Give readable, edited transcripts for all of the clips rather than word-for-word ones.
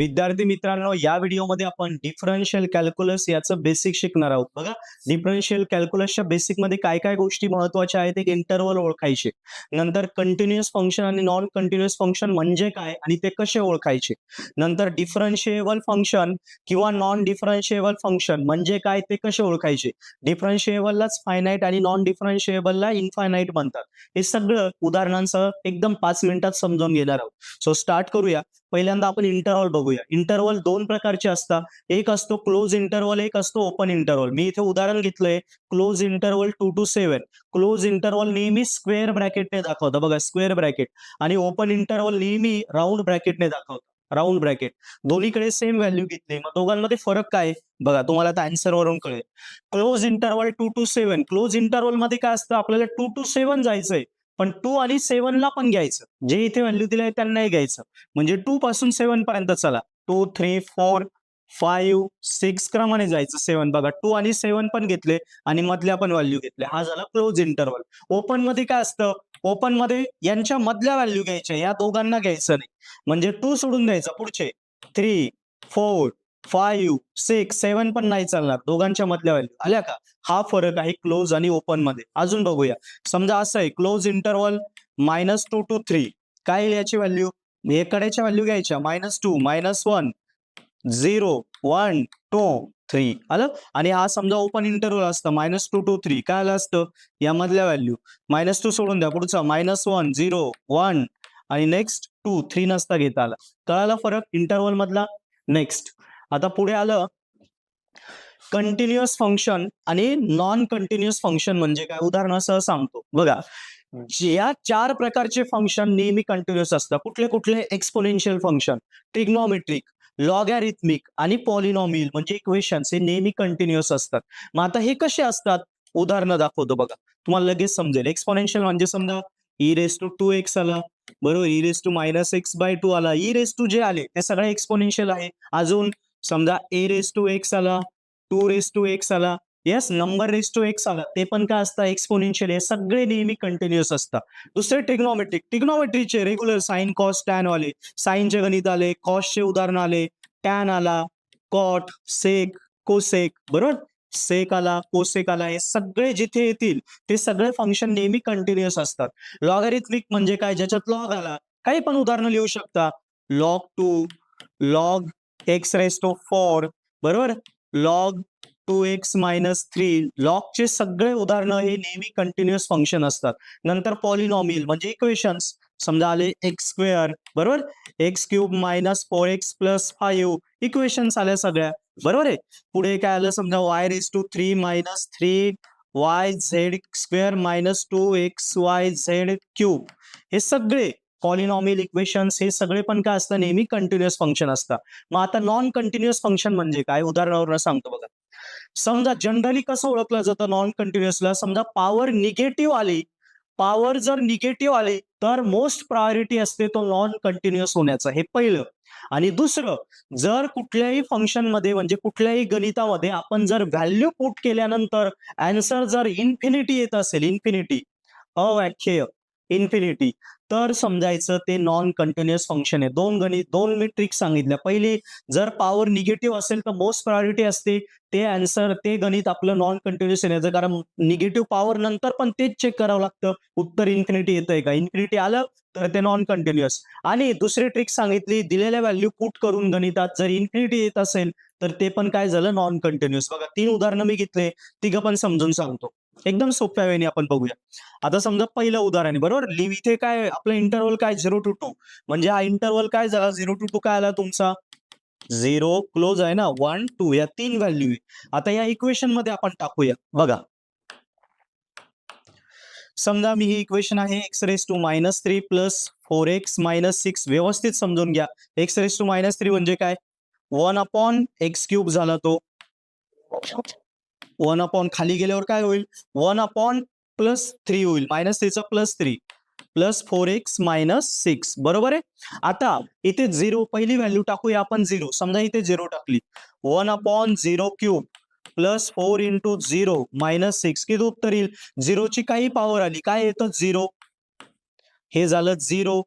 विद्यार्थी मित्रांनो, या व्हिडिओमध्ये आपण डिफरन्शियल कॅल्क्युलस याचं बेसिक शिकणार आहोत. बघा, डिफरन्शियल कॅल्क्युलसच्या बेसिकमध्ये काय काय गोष्टी महत्त्वाच्या आहेत. एक इंटरव्हल ओळखायचे, नंतर कंटिन्युअस फंक्शन आणि नॉन कंटिन्युअस फंक्शन म्हणजे काय आणि ते कसे ओळखायचे, नंतर डिफरन्शिएबल फंक्शन किंवा नॉन डिफरन्शिएबल फंक्शन म्हणजे काय ते कसे ओळखायचे, डिफरन्शिएबललाच फायनाईट आणि नॉन डिफरन्शिएबलला इनफायनाईट म्हणतात. हे सगळं उदाहरणांसह एकदम 5 मिनिटात समजावून घेणार आहोत. सो स्टार्ट करूया. पहिल्यांदा आपण इंटरव्हल बघूया. इंटरव्हल दोन प्रकारचे असतात. एक असतो क्लोज इंटरव्हल, एक असतो ओपन इंटरव्हल. मी इथे उदाहरण घेतलंय close interval 2 to 7. Close interval नेहमी स्क्वेअर ब्रॅकेटने दाखवतं, बघा स्क्वेअर ब्रॅकेट, आणि ओपन इंटरव्हल नेहमी राऊंड ब्रॅकेटने दाखवतं, राऊंड ब्रॅकेट. दोन्हीकडे सेम व्हॅल्यू घेतली, मग दोघांमध्ये फरक काय बघा, तुम्हाला आता आन्सर वरून कळेल. Close interval 2 to 7, close interval मध्ये काय असतं, आपल्याला 2 to 7 जायचंय, पण 2 आणि 7 ला पण घ्यायचं, जे इथे व्हॅल्यू दिले त्यांनाही घ्यायचं. म्हणजे 2 पासून 7 पर्यंत चला, 2 3 4 5 6 क्रमाने जायचं. 7 बघा, 2 आणि 7 पण घेतले आणि मधल्या पण व्हॅल्यू घेतल्या. हा झाला क्लोज इंटरव्हल. ओपन मध्ये काय असतं, ओपन मध्ये यांच्या मधल्या व्हॅल्यू घ्यायच्या, या दोघांना घ्यायचं नाही. म्हणजे 2 सोडून द्यायचा, पुढचे 3 4 5 6 7 पण नाही चालणार, दोघांच्या मधल्या व्हॅल्यू आल्या का. हा फरक आहे क्लोज आणि ओपन मध्ये. अजून बघूया. समजा असं आहे, क्लोज इंटरव्हल -2 to 3, काय याची व्हॅल्यू, एकड्याच्या व्हॅल्यू घ्यायच्या, -2 -1 0 1 2 3 आलं. आणि हा समजा ओपन इंटरव्हल असतं -2 to 3, काय आलं असतं, यामधल्या व्हॅल्यू -2 सोडून द्या, पुढचा -1 0 1 आणि नेक्स्ट 2 3 नसता घेता आला. कळाला फरक इंटरव्हल मधला. नेक्स्ट आता पुढे आलं कंटिन्युअस फंक्शन आणि नॉन कंटिन्युअस फंक्शन म्हणजे काय, उदाहरणासह सांगतो. बघा, या 4 प्रकारचे फंक्शन नेहमी कंटिन्युअस असतात. कुठले कुठले, एक्सपोनेन्शियल फंक्शन, ट्रिग्नोमेट्रिक, लॉगॅरिथमिक आणि पॉलिनॉमियल म्हणजे इक्वेशन्स, हे नेहमी कंटिन्युअस असतात. मग आता हे कसे असतात, उदाहरणं दाखवतो बघा, तुम्हाला लगेच समजेल. एक्सपोनेन्शियल म्हणजे समजा e⁻²x आला, बरोबर, e⁻−x/2 आला, e⁻, जे आले ते सगळे एक्सपोनेन्शियल आहे. अजून समजा a⁻x आला, 2⁻x आला, yes, number raise to X आला, ते पण काय असतात, एक्सपोनेन्शियल. हे सगळे नेहमी कंटिन्युअस असतात. दुसरे ट्रिग्नोमेट्रिक, ट्रिग्नोमेट्रीचे रेग्युलर साइन कॉस टॅन वाले, साइनचे गणित आले, कॉसचे उदाहरण आले, टॅन आला, कॉट, सेक, कोसेक, बरोबर, सेक आला, कोसेक आला, हे सगळे जिथे येतील ते सगळे फंक्शन नेहमी कंटिन्युअस असतात. लॉगॅरिथमिक म्हणजे काय, ज्याच्यात लॉग आला, काही पण उदाहरणं लिहू शकता, log2, log x⁻⁴, बरोबर, log 2x-3, लॉगचे सगळे उदाहरणं हे नेहमी कंटिन्युअस फंक्शन असतात. नंतर पॉलिनॉमियल म्हणजे इक्वेशन्स, समजा आले x², बरोबर, x³ -4x + 5, इक्वेशन्स आल्या सगळ्या, बरोबर आहे. पुढे काय आलं, समजा y⁻³ - 3yz² - 2xyz³, हे सगळे पॉलिनॉमियल इक्वेशन्स, हे सगळे पण काय असतात, नेहमी कंटिन्युअस फंक्शन असतात. मग आता नॉन कंटिन्युअस फंक्शन म्हणजे काय, उदाहरणावरून सांगतो बघा. समजा जनरली कसं ओळखलं जातं नॉन कंटिन्युअसला, समजा पॉवर निगेटिव्ह आली, पॉवर जर निगेटिव्ह आली तर मोस्ट प्रायोरिटी असते तो नॉन कंटिन्युअस होण्याचा, हे पहिलं. आणि दुसरं, जर कुठल्याही फंक्शन मध्ये म्हणजे कुठल्याही गणितामध्ये आपण जर व्हॅल्यू पुट केल्यानंतर आन्सर जर इन्फिनिटी येत असेल, इन्फिनिटी, अव्याख्येय, इन्फिनिटी, तर समजायचं ते नॉन कंटिन्युअस फंक्शन आहे. दोन मी ट्रिक्स सांगितल्या. पहिली, जर पॉवर निगेटिव्ह असेल तर मोस्ट प्रायोरिटी असते, ते आन्सर, ते गणित आपलं नॉन कंटिन्युअस येण्याचं, कारण निगेटिव्ह पॉवर नंतर पण तेच चेक करावं लागतं, उत्तर इन्फिनिटी येतंय का, इन्फिनिटी आलं तर ते नॉन कंटिन्युअस. आणि दुसरी ट्रिक सांगितली, दिलेल्या व्हॅल्यू पुट करून गणितात जर इन्फिनिटी येत असेल तर ते पण काय झालं, नॉन कंटिन्युअस. बघा, 3 उदाहरणं मी घेतले, तिघं पण समजून सांगतो, एकदम सोप्या वेळेने आपण बघूया. आता समजा पहिलं उदाहरण आहे, बरोबर, इथे काय आपलं इंटरव्हल काय 0 to 2, म्हणजे हा इंटरव्हल काय झाला, 0 to 2 काय आला तुमचा, 0, क्लोज आहे ना, 1 2, या 3 व्हॅल्यू आहे. आता या इक्वेशन मध्ये आपण टाकूया. बघा, समजा मी ही इक्वेशन आहे, x⁻³ + 4x - 6, व्यवस्थित समजून घ्या. x⁻³ म्हणजे काय, 1/x³ झाला तो, 1 खाली गेल्यावर काय होईल, 1 +3 होईल, -3 चा +3 + 4x - 6, बरोबर आहे. आता इथे 0, पहिली व्हॅल्यू टाकूया आपण 0, समजा इथे 0 टाकली, 1/0³ + 4 × 0 - 6, किती उत्तर येईल, 0 ची काही पॉवर आली, काय येतं 0, हे झालं 0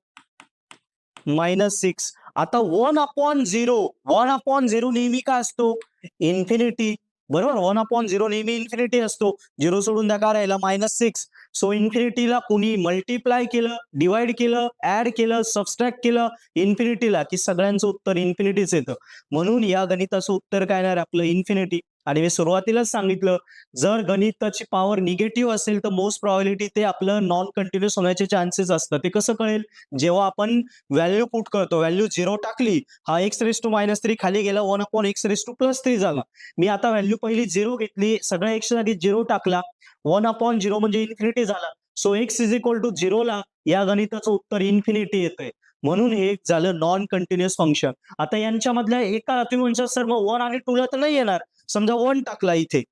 - 6. आता 1/0 नेहमी काय असतो? इन्फिनिटी. बरोबर, 1/0 नेहमी इन्फिनिटी असतो. 0 सोडून द्या, काय राहिला? -6. सो इन्फिनिटीला कोणी मल्टिप्लाय केलं, डिवाइड केलं, ऍड केलं, सबस्ट्रॅक्ट केलं इन्फिनिटीला, की सगळ्यांचं उत्तर इन्फिनिटीच येतं. म्हणून या गणिताचं उत्तर काय येणार आपलं? इन्फिनिटी. आणि मी सुरुवातीलाच सांगितलं, जर गणिताची पॉवर निगेटिव्ह असेल तर मोस्ट प्रॉबिलिटी ते आपलं नॉन कंटिन्युअस होण्याचे चान्सेस असतात. ते कसं कळेल? जेव्हा आपण व्हॅल्यू पुट करतो, व्हॅल्यू 0 टाकली, हा x⁻³ खाली गेला, 1/x⁻³ झाला. मी आता व्हॅल्यू पहिली 0 घेतली, सगळ्या x साठी 0 टाकला, 1/0 म्हणजे इन्फिनिटी झाला. सो x = 0 ला या गणिताचं उत्तर इन्फिनिटी येतंय. म्हणून हे झालं नॉन कंटिन्युअस फंक्शन. आता यांच्यामधल्या एका तुम्ही म्हणशाल सर मग 1 आणि 2 ला तर नाही येणार. समजा 1 टाकला इथे,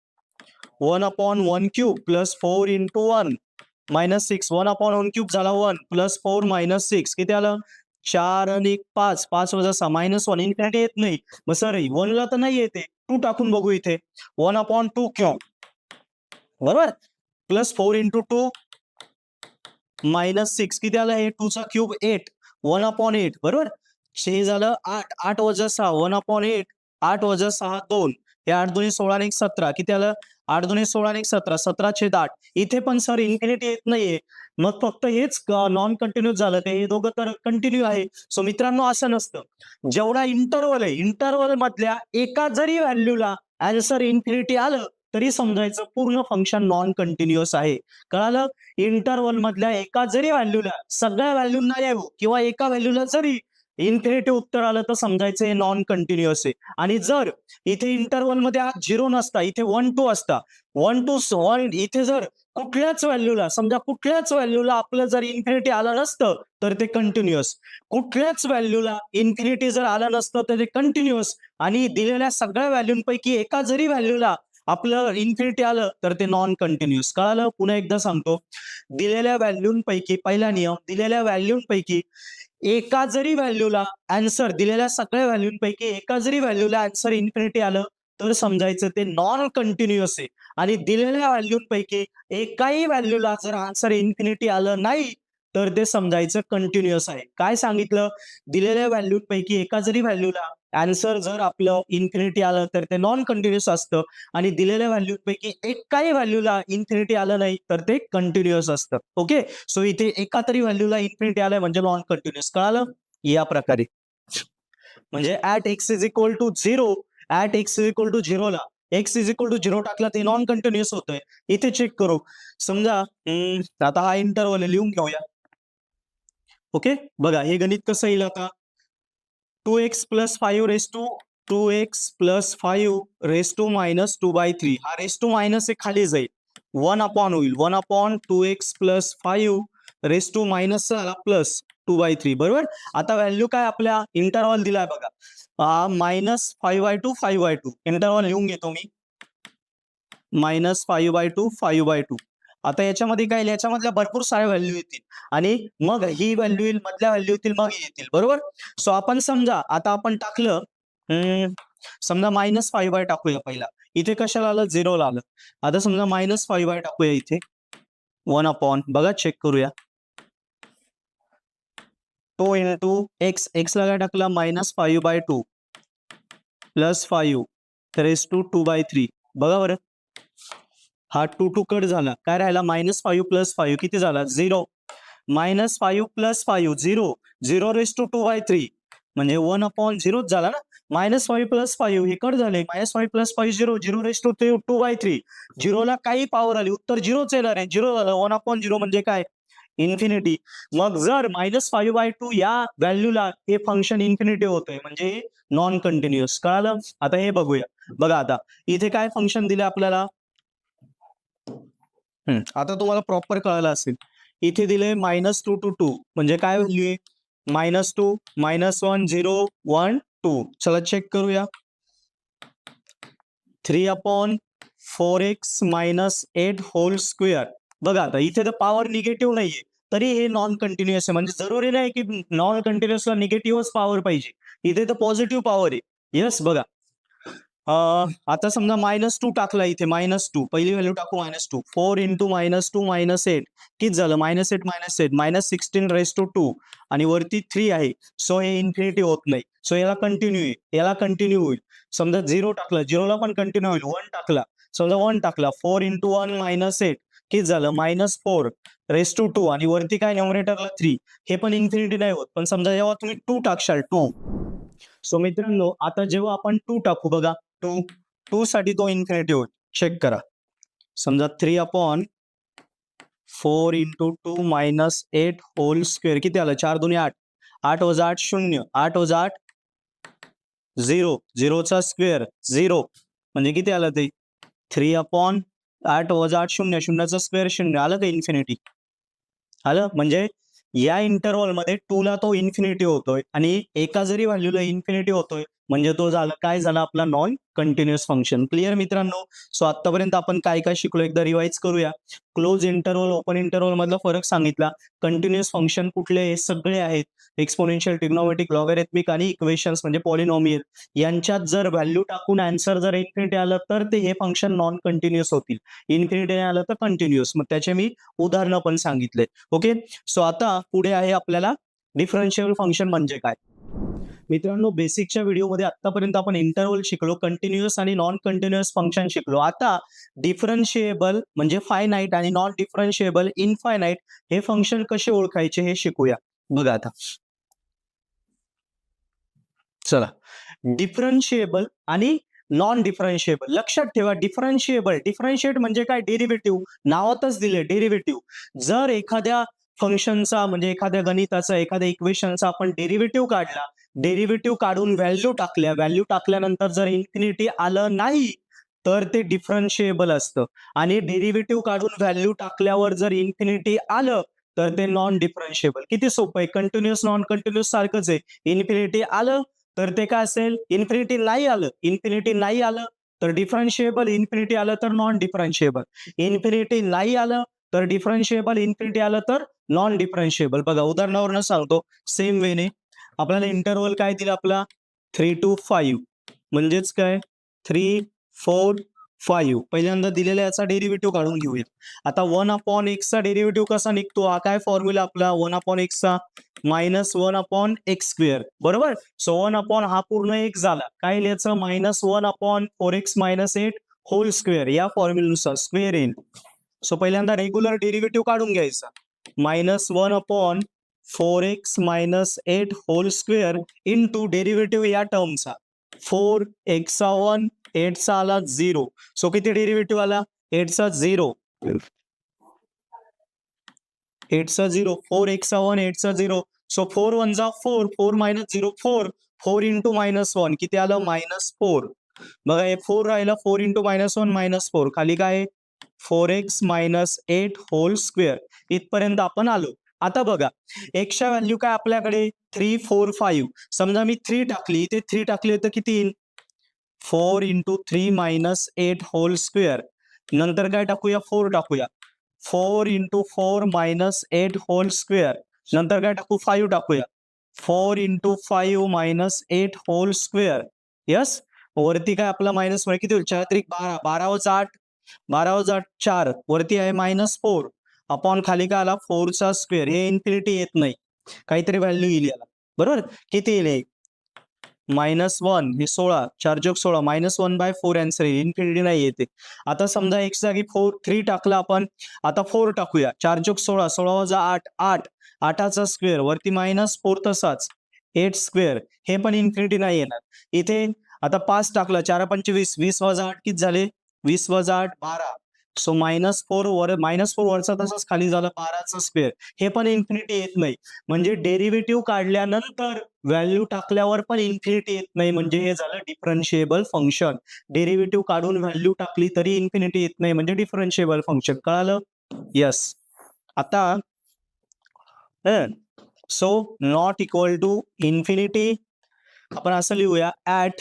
1/1³ + 4 × 1 -6, 1/1³ झाला 1 + 4 -6 किती आलं? 4 आणि 1 5, 5 - 6 -1 इन्फिनिटी येत नाही. मग सर 1 ला तर नाही येते, 2 टाकून बघू इथे, 1/2 बरोबर, +4 × 2 -6 किती आलं? हे 2 चा क्यूब 8, 1/8 बरोबर. हे झालं 8, 8 - 6 1/8, 8 - 6 2, हे 8 2 16 आणि 1 17 किती आलं? 8 2 16 आणि 1 17, 17/8. इथे पण सर इन्फिनिटी येत नाहीये. मग फक्त हेच नॉन कंटिन्युअस झालं, ते हे दोघं तर कंटिन्यू आहे. सो मित्रांनो असं नसतं. जेवढा इंटरव्हल आहे, इंटरव्हल मधल्या एका जरी व्हॅल्यूला आन्सर इन्फिनिटी आलं तरी समजायचं पूर्ण फंक्शन नॉन कंटिन्युअस आहे. कळालं? इंटरव्हल मधल्या एका जरी व्हॅल्यूला, सगळ्या व्हॅल्यूंना येऊ किंवा एका व्हॅल्यूला जरी इन्फिनिटी उत्तर आलं तर समजायचं हे नॉन कंटिन्युअस आहे. आणि जर इथे इंटरव्हल मध्ये हा 0 नसता, इथे 1 2 असता, 1 2 1, इथे जर कुठल्याच व्हॅल्यूला, समजा कुठल्याच व्हॅल्यूला आपलं जर इन्फिनिटी आलं नसतं तर ते कंटिन्युअस. कुठल्याच व्हॅल्यूला इन्फिनिटी जर आलं नसतं तर ते कंटिन्युअस. आणि दिलेल्या सगळ्या व्हॅल्यूंपैकी एका जरी व्हॅल्यूला आपलं इन्फिनिटी आलं तर ते नॉन कंटिन्युअस. कळालं? पुन्हा एकदा सांगतो, दिलेल्या व्हॅल्यूंपैकी पहिला नियम, दिलेल्या व्हॅल्यूंपैकी एका जरी व्हॅल्यूला आन्सर, दिलेल्या सगळ्या व्हॅल्यूंपैकी एका जरी व्हॅल्यूला आन्सर इन्फिनिटी आलं तर समजायचं ते नॉन कंटिन्युअस आहे. आणि दिलेल्या व्हॅल्यूंपैकी एकाही व्हॅल्यूला जर आन्सर इन्फिनिटी आलं नाही तर ते समजायचं कंटिन्युअस आहे. काय सांगितलं? दिलेल्या व्हॅल्यूंपैकी एका जरी व्हॅल्यूला आन्सर जर आपलं इन्फिनिटी आलं तर ते नॉन कंटिन्युअस असतं. आणि दिलेल्या व्हॅल्यूपैकी एकाही व्हॅल्यूला इन्फिनिटी आलं नाही तर ते कंटिन्युअस असतं. ओके, सो इथे एका तरी व्हॅल्यूला इन्फिनिटी आलंय म्हणजे नॉन कंटिन्युअस. कळालं? या प्रकारे म्हणजे @x = 0 ला x = 0 टाकला ते नॉन कंटिन्युअस होतंय. इथे चेक करू. समजा आता हा इंटरव्हल लिहून घेऊया. ओके, बघा हे गणित कसं येईल आता? 2x + 5 हा (-2/3) खाली जाईल. 1 होईल. 1/2x + 5 झाला +2/3 बरोबर. आता व्हॅल्यू काय आपल्या इंटरव्हल दिलाय बघा, -5/2 5/2 इंटरव्हल लिहून घेतो मी, -5/2 5/2. आता याच्यामध्ये काय येईल? याच्यामधल्या भरपूर साऱ्या व्हॅल्यू येतील आणि मग ही व्हॅल्यू येईल, मधल्या व्हॅल्यू येतील, मग येतील बरोबर. सो आपण समजा आता आपण टाकलं, समजा -5 टाकूया पहिला. इथे कशाला आलं? 0 ला आलं. आता समजा -5 टाकूया इथे, 1 बघा चेक करूया. 2 × x ला काय टाकला? -5/2 + 5 बघा बरं. हा 2 2 कट झाला. काय राहिला? -5 + 5 किती झाला? 0. -5 + 5 0. 0⁻²/3 म्हणजे 1/0 झाला ना. -5 + 5 हे कट झाले. -5 + 5 0. 0⁻²/3. 0 ला काही पॉवर आली, उत्तर 0च येणार आहे. 0 झालं. 1/0 म्हणजे काय? इन्फिनिटी. मग जर -5/2 या व्हॅल्यूला हे फंक्शन इन्फिनिटी होतंय म्हणजे नॉन कंटिन्युअस. कळालं? आता हे बघूया. बघा आता इथे काय फंक्शन दिले आपल्याला? आता तुम्हाला प्रॉपर कळालं असेल. इथे दिले -2 to 2 म्हणजे काय व्हॅल्यू आहे? -2 -1 0 1 2. चला चेक करूया. 3/4x - 8 whole square. बघा आता इथे तर पॉवर निगेटिव्ह नाहीये तरी हे नॉन कंटिन्युअस आहे. म्हणजे जरुरी नाही की नॉन कंटिन्युअसला निगेटिव्हच पॉवर पाहिजे. इथे तर पॉझिटिव्ह पॉवर आहे. येस बघा, आता समजा -2 टाकला इथे -2 पहिली व्हॅल्यू टाकू -2 4 इंटू -2 -8 किती झालं -8 -16 रेस टू 2 आणि वरती 3 आहे. सो हे इन्फिनिटी होत नाही. सो याला कंटिन्यू आहे, याला कंटिन्यू होईल. समजा 0 टाकला 0ला पण कंटिन्यू होईल. 1 टाकला समजा 1 टाकला 4 इंटू 1 -8 किती झालं -4 रेस टू 2 आणि वरती काय न्यूमरेटरला 3 हे पण इन्फिनिटी नाही होत. पण समजा जेव्हा तुम्ही 2 टाकशाल 2 सो मित्रांनो आता जेव्हा आपण 2 टाकू बघा 2 साठी तो इन्फिनिटी होईल. चेक करा. समजा 3/4 इंटू 2 -8 होल स्क्वेअर किती आलं 4 2 8 8 वजा 8 0 8 वजा 8 0 0चा स्क्वेअर 0 म्हणजे किती आलं ते 3/8 वजा 8 0 0चा स्क्वेअर 0 आलं का इन्फिनिटी आलं. म्हणजे या इंटरवल मध्ये 2 ला तो इन्फिनिटी होतोय आणि एका जरी व्हॅल्यूला इन्फिनिटी होतोय म्हणजे तो झाला काय झाला आपला नॉन कंटिन्युअस फंक्शन. क्लिअर मित्रांनो. सो आतापर्यंत आपण काय काय शिकलो एकदा रिवाइज करूया. क्लोज इंटरवल ओपन इंटरवल मधला फरक सांगितला. कंटिन्युअस फंक्शन कुठले हे सगळे आहेत. एक्सपोनेन्शियल ट्रिग्नोमेट्रिक लॉगॅरिथमिक आणि इक्वेशन्स म्हणजे पॉलिनॉमियल यांच्यात जर व्हॅल्यू टाकून आन्सर जर इन्फिनिटी आलं तर ते हे फंक्शन नॉन कंटिन्युअस होतील. इन्फिनिटी आलं तर कंटिन्युअस. मग त्याचे मी उदाहरणं पण सांगितले. ओके. सो आता पुढे आहे आपल्याला डिफरन्शिएबल फंक्शन म्हणजे काय. मित्रांनो बेसिकच्या व्हिडिओमध्ये आतापर्यंत आपण इंटरवल शिकलो, कंटिन्युअस आणि नॉन कंटिन्युअस फंक्शन शिकलो. आता डिफरन्शिएबल म्हणजे फायनाईट आणि नॉन डिफरन्शिएबल इनफायनाईट हे फंक्शन कसे ओळखायचे हे शिकूया. बघा आता चला डिफरन्शिएबल आणि नॉन डिफरन्शिएबल लक्षात ठेवा. डिफरन्शिएट म्हणजे काय डेरिव्हेटिव्ह नावातच दिले डेरिव्हेटिव्ह. जर एखाद्या फंक्शनचा म्हणजे एखाद्या गणिताचा एखाद्या इक्वेशनचा आपण डेरिव्हेटिव्ह काढला, डेरिव्हेटिव्ह काढून व्हॅल्यू टाकल्यानंतर जर इन्फिनिटी आलं नाही तर ते डिफरन्शिएबल असतं आणि डेरिव्हेटिव्ह काढून व्हॅल्यू टाकल्यावर जर इन्फिनिटी आलं तर ते नॉन डिफरन्शिएबल. किती सोपं आहे. कंटिन्युअस नॉन कंटिन्युअस सारखंच आहे. इन्फिनिटी आलं तर ते काय असेल इन्फिनिटी नाही आलं तर डिफरन्शिएबल, इन्फिनिटी आलं तर नॉन डिफरन्शिएबल. इन्फिनिटी नाही आलं तर डिफरन्शिएबल, इन्फिनिटी आलं तर नॉन डिफरन्शिएबल. बघा उदाहरणावरून सांगतो. सेम वेने आपल्याला इंटरवल काय दिला आपला 3 to 5 म्हणजेच काय 3 4 5 पहिल्यांदा दिलेल्या याचा डेरिव्हेटिव्ह काढून घेऊया. आता 1/x चा डेरिव्हेटिव्ह कसा निघतो हा काय फॉर्म्युला आपला 1/x चा -1/x². बरोबर. सो 1 हा पूर्ण एक झाला काय लिहायचं -1/4x - 8 होल स्क्वेअर या फॉर्म्युल्यानुसार स्क्वेअर येईल. सो पहिल्यांदा रेग्युलर डेरिव्हेटिव्ह काढून घ्यायचा -1/4x - 8 whole square into derivative या टर्मचा 4x1 8 चा आला 0. सो किती डेरिव्हेटिव्ह आला 8 चा 0 4x1 8 चा 0. सो 4 1 जा 4 4 - 0 4 4 इंटू -1 किती आलं -4. बघा हे 4 राहिला 4 इंटू -1 -4 खाली काय 4x - 8 होल स्क्वेअर. इथपर्यंत आपण आलो. आता बघा एक्सच्या व्हॅल्यू काय आपल्याकडे 3 4 5 समजा मी 3 टाकली इथे 3 टाकली तर किती येईल 4 इंटू 3 - 8 होल स्क्वेअर. नंतर काय टाकूया 4 टाकूया 4 इंटू 4 - 8 होल स्क्वेअर. नंतर काय टाकू 5 टाकूया 4 इंटू 5 - 8 होल स्क्वेअर. यस. वरती काय आपला मायनस किती होईल 4 त्रिक 12 12 वजा 8 12 वजा 4 वरती आहे -4 अपॉन खाली काय आला 4 चा स्क्वेअर. हे इन्फिनिटी येत नाही काहीतरी व्हॅल्यू येईल याला. बरोबर. किती येईल -1 हे 16 4 जोग 16 -1/4 आन्सर येईल. इन्फिनिटी नाही येते. आता समजा x जागी 3 टाकला आपण. आता 4 टाकूया 4 जोग 16 16 वजा 8 8 8चा स्क्वेअर वरती -4 तसाच 8 स्क्वेअर हे पण इन्फिनिटी नाही येणार. इथे आता 5 टाकला 4 5 20 20 वजा 8 किती झाले 20 वजा 8 12. सो -4 वरचा तसाच खाली झाला 12चा स्क्वेअर हे पण इन्फिनिटी येत नाही. म्हणजे डेरिव्हेटिव्ह काढल्यानंतर व्हॅल्यू टाकल्यावर पण इन्फिनिटी येत नाही म्हणजे हे झालं डिफरन्शिएबल फंक्शन. डेरिव्हेटिव्ह काढून व्हॅल्यू टाकली तरी इन्फिनिटी येत नाही म्हणजे डिफरन्शिएबल फंक्शन. कळालं. यस. आता so not equal to infinity आपण असं लिहूया at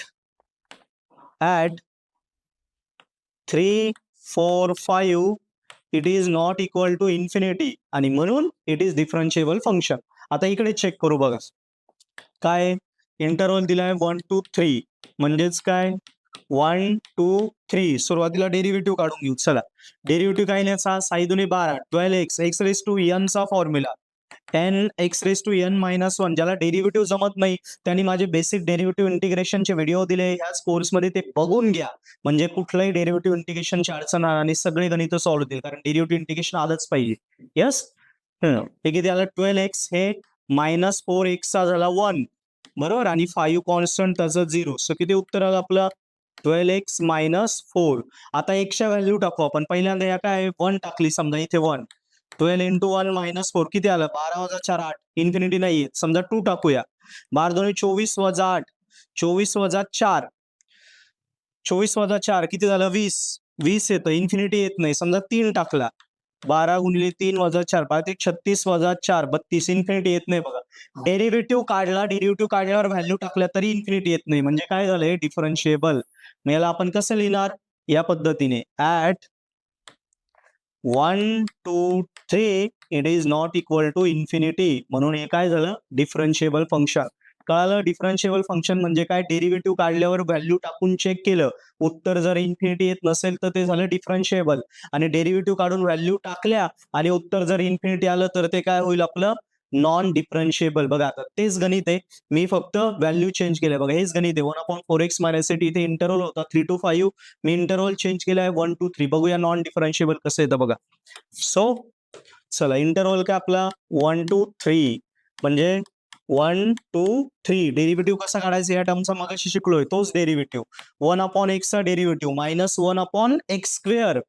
3 4 5 it is not equal to infinity आणि म्हणून इट इज डिफरन्शिएबल फंक्शन. आता इकडे चेक करू बघा काय इंटरवल दिलाय 1 2 3 म्हणजेच काय 1 2 3 सुरुवातीला डेरिव्हेटिव्ह काढून घेऊ. चला डेरिव्हेटिव्ह काय लिहायचा? 6 दुनी 12 12x x raise to n चा formula n x raise to n minus 1. ज्याला डेरिव्हेटिव्ह जमत नाही त्यांनी माझे बेसिक डेरिव्हेटिव्ह इंटिग्रेशनचे व्हिडिओ दिले ह्याच कोर्समध्ये, ते बघून घ्या. म्हणजे कुठलाही डेरिव्हेटिव्ह इंटिग्रेशनची अडचण आणि सगळे गणित सॉल्व्ह होतील, कारण डेरिव्हेटिव्ह इंटिग्रेशन आलंच पाहिजे. यस, हे किती आलं? 12x हे मायनस 4x चा झाला 1 बरोबर, आणि 5 कॉन्स्टंट त्याचं 0. सो किती उत्तर आलं आपलं? 12x minus 4. आता एकच्या व्हॅल्यू टाकू आपण. पहिल्यांदा या काय 1 टाकली समजा, इथे 1. 12 इंटू 1 मायनस 4 किती आलं? 12 वजा 4 8. इन्फिनिटी नाहीये, समजा 2 टाकूया. 12 दोन्ही 24 वजा 8 24 वजा 4 24 वजा 4 किती झालं? 20. 20 येतं, इन्फिनिटी येत नाही. समजा 3 टाकला. 12 गुणिले 3 वजा 4 12 36 वजा 4 32. इन्फिनिटी येत नाही बघा. डेरिव्हेटिव्ह काढल्यावर व्हॅल्यू टाकल्या तरी इन्फिनिटी येत नाही. म्हणजे काय झालंय? डिफरन्शिएबल. मग याला आपण कसं लिहिणार? या पद्धतीने at 1 2 3 it is not equal to infinity. म्हणून हे काय झालं? Differentiable function. कळालं? डिफरन्शिएबल फंक्शन म्हणजे काय? डेरिव्हेटिव्ह काढल्यावर व्हॅल्यू टाकून चेक केलं, उत्तर जर इन्फिनिटी येत नसेल तर ते झालं डिफरन्शिएबल. आणि डेरिव्हेटिव्ह काढून व्हॅल्यू टाकल्या आणि उत्तर जर इन्फिनिटी आलं तर ते काय होईल? आपलं नॉन डिफरन्शिएबल. बघा आता तेच गणित आहे, मी फक्त व्हॅल्यू चेंज केलंय. बघा हेच गणित आहे. 1/4x मायनस 8 इथे इंटरव्हल होता 3 to 5, मी इंटरव्हल चेंज केलाय 1 to 3. बघूया नॉन डिफरन्शिएबल कसं येतं बघा. सो चला इंटरव्हल काय आपला 1 to 3 म्हणजे 1 to 3. डेरिव्हेटिव्ह कसा काढायचा या टर्मचा मगाशी शिकलोय, तोच डेरिव्हेटिव्ह. 1/x चा डेरिव्हेटिव्ह मायनस 1/x².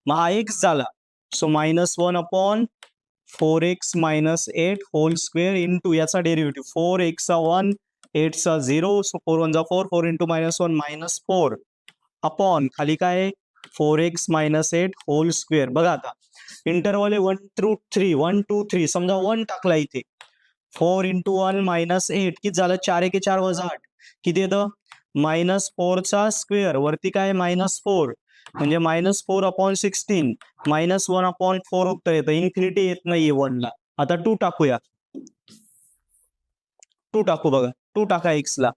मग हा x झाला. So minus 1/4x minus 8 whole square into याचा डेरिव्हेटिव्ह 4x चा 1 8 चा 0. सो 4 1 जा 4 4 इंटू मायनस 1 मायनस 4 अपॉन खाली काय 4x मायनस 8 होल स्क्वेअर. बघा आता इंटरव्हल आहे 1 to 3 1 to 3. समजा 1 टाकला इथे. 4 इंटू 1 मायनस 8 किती झालं? 4 1 4 वजा 8 किती येतं? मायनस 4 चा स्क्वेअर वरती काय मायनस 4 म्हणजे मायनस 4/16 मायनस 1/4 उत्तर येतं. इन्फिनिटी येत नाहीये 1 ला. आता 2 टाकूया. 2 टाकू बघा. 2 टाका x ला.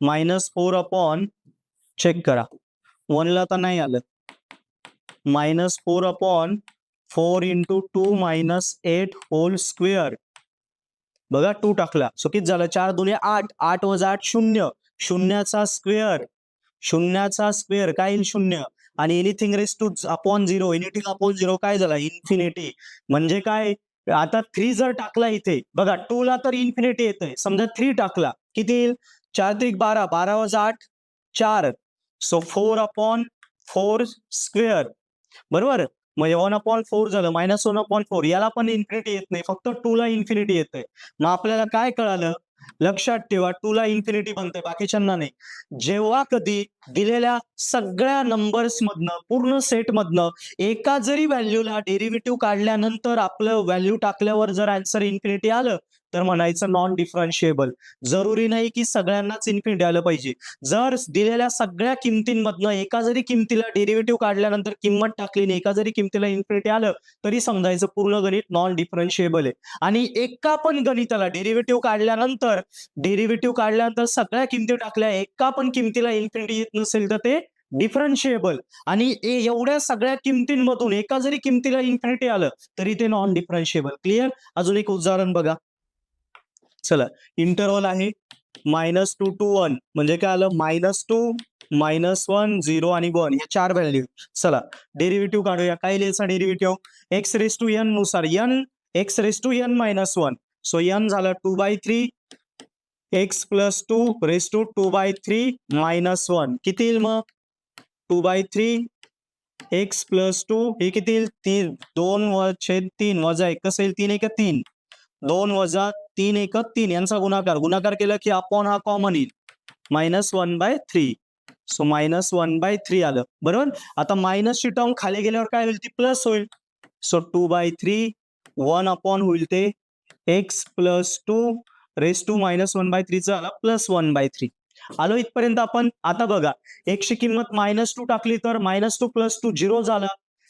मायनस 4 चेक करा. 1 ला तर नाही आलं. Minus 4/4 into 2 minus 8 whole square. बघा 2 टाकला. सो किती झालं? 4 2 8 8 वजा 8 0. शून्याचा स्क्वेअर. शून्याचा स्क्वेअर काय येईल? 0. आणि anything raise two upon 0. Anything upon 0 काय झाला? इन्फिनिटी. म्हणजे काय? आता 3 जर टाकला इथे बघा 2 ला तर इन्फिनिटी येतंय. समजा 3 टाकला किती येईल? 4 3 12 12 वजा 8 4. सो 4/4 स्क्वेअर बरोबर. म्हणजे 1/4 झालं. मायनस 1/4 याला पण इन्फिनिटी येत नाही, फक्त 2 ला इन्फिनिटी येतंय. मग आपल्याला काय कळालं? लक्षात ठेवा 2 ला इन्फिनिटी बनते, बाकीच्यांना नाही. जेव्हा कधी दिलेल्या सगळ्या नंबर्स मधनं पूर्ण सेट मधनं एका जरी व्हॅल्यूला डेरिव्हेटिव्ह काढल्यानंतर आपलं व्हॅल्यू टाकल्यावर जर आन्सर इन्फिनिटी आलं तर म्हणायचं नॉन डिफरन्शिएबल. जरुरी नाही की सगळ्यांनाच इन्फिनिटी आलं पाहिजे. जर दिलेल्या सगळ्या किमतींमधनं एका जरी किमतीला डेरिव्हेटिव्ह काढल्यानंतर किंमत टाकली आणि एका जरी किमतीला इन्फिनिटी आलं तरी समजायचं पूर्ण गणित नॉन डिफरन्शिएबल आहे. आणि एका पण गणिताला डेरिव्हेटिव्ह काढल्यानंतर सगळ्या किमती टाकल्या, एका पण किमतीला इन्फिनिटी येत नसेल तर ते डिफरन्शिएबल. आणि एवढ्या सगळ्या किमतींमधून एका जरी किमतीला इन्फिनिटी आलं तरी ते नॉन डिफरन्शिएबल. क्लिअर? अजून एक उदाहरण बघा. चला इंटरव्हल आहे -2 to 1 म्हणजे काय आलं? -2 -1 0 आणि 1 या 4 व्हॅल्यू. चला डेरिव्हेटिव्ह काढूया. काय लिहायचा derivative? x raise to n नुसार x raise to n minus 1. So n झाला 2/3 x plus 2 raise to 2/3 minus 1 किती येईल? मग 2/3 x प्लस 2 हे किती येईल? 2/3 वजा 1 कसं येईल? 3 1 3 2 वजा 3 1 3 यांचा गुणाकार केला की अपॉन हा कॉमन येईल -1/3. सो -1/3 आलं बरोबर. आता मायनसची टर्म खाली गेल्यावर काय होईल? ती प्लस होईल. सो 2/3 1 अपॉन होईल ते x प्लस 2 रेस टू -1/3 चा आला +1/3. आलो इथपर्यंत आपण. आता बघा x ची किंमत -2 टाकली तर -2 + 2 0 झाला.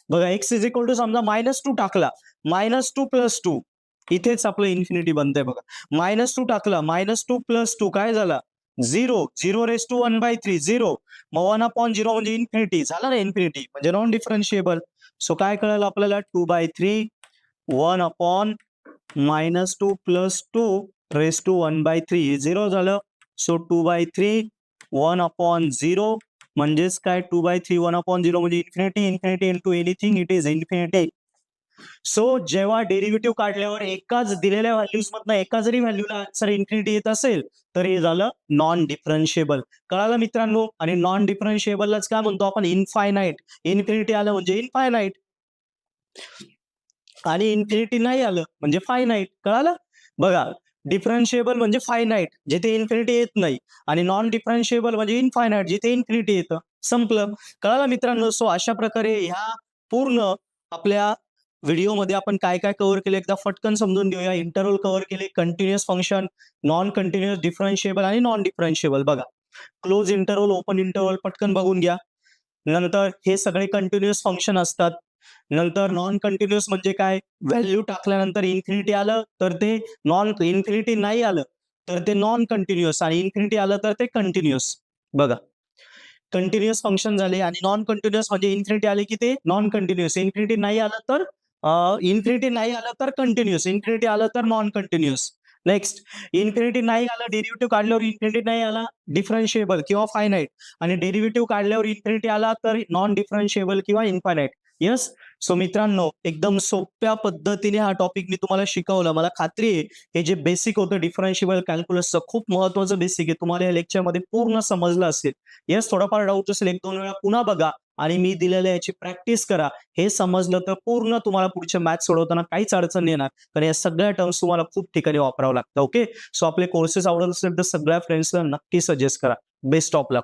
बघा x इज इक्वल टू समजा -2 टाकला -2 + 2 इथेच आपलं इन्फिनिटी बनतंय बघा. -2 टाकला -2 + 2 काय झाला? 0 0 रेस टू 1/3 0 मग 1/0 म्हणजे इन्फिनिटी झालं ना, इन्फिनिटी म्हणजे नॉन डिफरन्शिएबल. सो काय कळलं आपल्याला 2/3 1/-2 + 2 रेज टू 1/3 0 झालं. सो 2/3 1/0 म्हणजेच काय 2/3 1/0 म्हणजे infinity, infinity into anything it is infinity. So जेव्हा डेरिव्हेटिव्ह काढल्यावर एकाच दिलेल्या व्हॅल्यूज मधनं एका जरी व्हॅल्यूला आन्सर इन्फिनिटी येत असेल तर हे झालं नॉन डिफरन्शिएबल. कळालं मित्रांनो? आणि नॉन डिफरन्शिएबललाच काय म्हणतो आपण? इनफायनाईट. इन्फिनिटी आलं म्हणजे इनफायनाईट आणि इन्फिनिटी नाही आलं म्हणजे फायनाईट. कळालं? बघा, डिफरन्शिएबल म्हणजे फायनाईट जिथे इन्फिनिटी येत नाही आणि नॉन डिफरन्शिएबल म्हणजे इनफायनाईट जिथे इन्फिनिटी येतं. संपलं. कळालं मित्रांनो? सो अशा प्रकारे ह्या पूर्ण आपल्या व्हिडिओमध्ये आपण काय काय कव्हर केले एकदा फटकन समजून घेऊया. इंटरव्हल कव्हर केले, कंटिन्युअस फंक्शन, नॉन कंटिन्युअस, डिफरन्शिएबल आणि नॉन डिफरन्शिएबल. बघा, क्लोज इंटरव्हल, ओपन इंटरव्हल पटकन बघून घ्या. नंतर हे सगळे कंटिन्युअस फंक्शन असतात. नंतर नॉन कंटिन्युअस म्हणजे काय? व्हॅल्यू टाकल्यानंतर इन्फिनिटी आलं तर ते नॉन, इन्फिनिटी नाही आलं तर ते नॉन कंटिन्युअस आणि इन्फिनिटी आलं तर ते कंटिन्युअस. बघा, कंटिन्युअस फंक्शन झाले आणि नॉन कंटिन्युअस म्हणजे इन्फिनिटी आले की ते नॉन कंटिन्युअस. इन्फिनिटी नाही आलं तर इन्फिनिटी नाही आलं तर कंटिन्युअस, इन्फिनिटी आलं तर नॉन कंटिन्युअस. नेक्स्ट, इन्फिनिटी नाही आलं, डेरिव्हेटिव्ह काढल्यावर इन्फिनिटी नाही आला, डिफरन्शिएबल किंवा फायनाईट. आणि डेरिव्हेटिव्ह काढल्यावर इन्फिनिटी आला तर नॉन डिफरन्शिएबल किंवा इनफायनाईट. येस. सो मित्रांनो, एकदम सोप्या पद्धतीने हा टॉपिक मी तुम्हाला शिकवला. मला खात्री आहे हे जे बेसिक होतं डिफरन्शिएबल कॅल्क्युलसचं खूप महत्त्वाचं बेसिक आहे, तुम्हाला या लेक्चरमध्ये पूर्ण समजलं असेल. येस, थोडाफार डाऊट असेल 1-2 वेळा पुन्हा बघा आणि मी दिलेल्या याची प्रॅक्टिस करा. हे समजलं तर पूर्ण तुम्हाला पुढच्या मॅथ्स सोडवताना काहीच अडचण येणार. कारण या सगळ्या टर्म्स तुम्हाला खूप ठिकाणी वापरावं लागतं. ओके. सो आपले कोर्सेस आवडत असेल तर सगळ्या फ्रेंड्सला नक्की सजेस्ट करा. Best of luck.